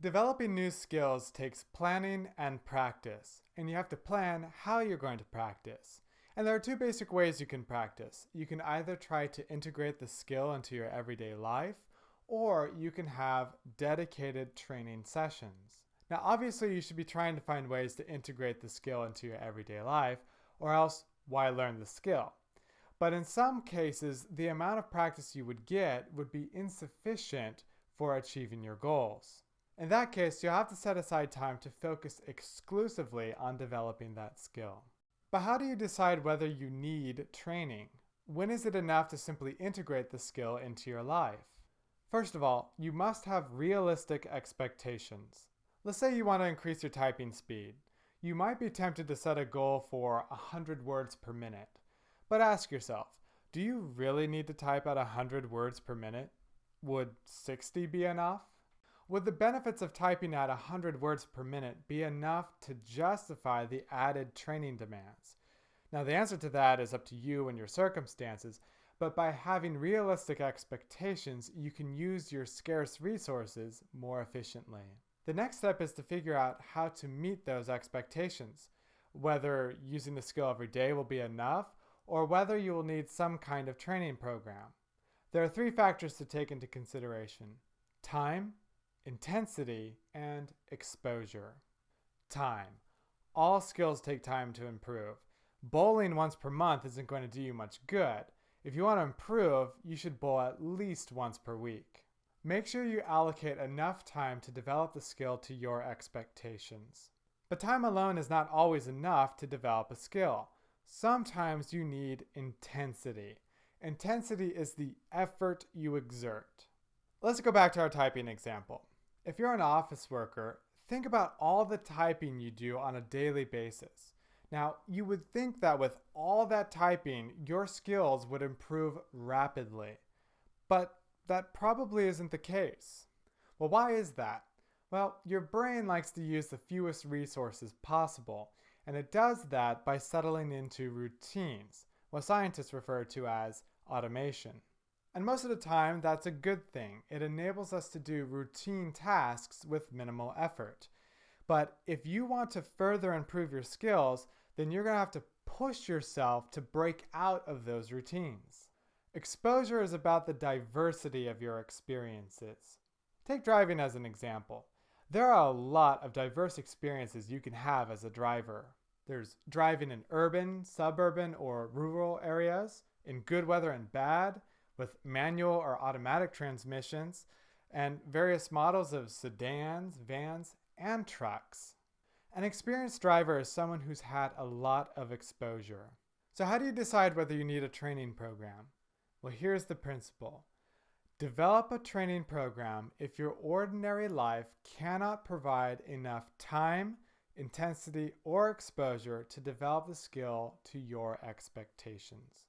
Developing new skills takes planning and practice, and you have to plan how you're going to practice. And there are two basic ways you can practice. You can either try to integrate the skill into your everyday life, or you can have dedicated training sessions. Now, obviously, you should be trying to find ways to integrate the skill into your everyday life, or else why learn the skill? But in some cases, the amount of practice you would get would be insufficient for achieving your goals. In that case, you'll have to set aside time to focus exclusively on developing that skill. But how do you decide whether you need training? When is it enough to simply integrate the skill into your life? First of all, you must have realistic expectations. Let's say you want to increase your typing speed. You might be tempted to set a goal for 100 words per minute. But ask yourself, do you really need to type at 100 words per minute? Would 60 be enough? Would the benefits of typing at 100 words per minute be enough to justify the added training demands? Now, the answer to that is up to you and your circumstances, but by having realistic expectations, you can use your scarce resources more efficiently. The next step is to figure out how to meet those expectations, whether using the skill every day will be enough, or whether you will need some kind of training program. There are three factors to take into consideration: time, intensity, and exposure. Time. All skills take time to improve. Bowling once per month isn't going to do you much good. If you want to improve, you should bowl at least once per week. Make sure you allocate enough time to develop the skill to your expectations. But time alone is not always enough to develop a skill. Sometimes you need intensity. Intensity is the effort you exert. Let's go back to our typing example. If you're an office worker, think about all the typing you do on a daily basis. Now, you would think that with all that typing, your skills would improve rapidly. But that probably isn't the case. Well, why is that? Well, your brain likes to use the fewest resources possible, and it does that by settling into routines, what scientists refer to as automation. And most of the time, that's a good thing. It enables us to do routine tasks with minimal effort. But if you want to further improve your skills, then you're going to have to push yourself to break out of those routines. Exposure is about the diversity of your experiences. Take driving as an example. There are a lot of diverse experiences you can have as a driver. There's driving in urban, suburban, or rural areas, in good weather and bad, with manual or automatic transmissions, and various models of sedans, vans, and trucks. An experienced driver is someone who's had a lot of exposure. So how do you decide whether you need a training program? Well, here's the principle. Develop a training program if your ordinary life cannot provide enough time, intensity, or exposure to develop the skill to your expectations.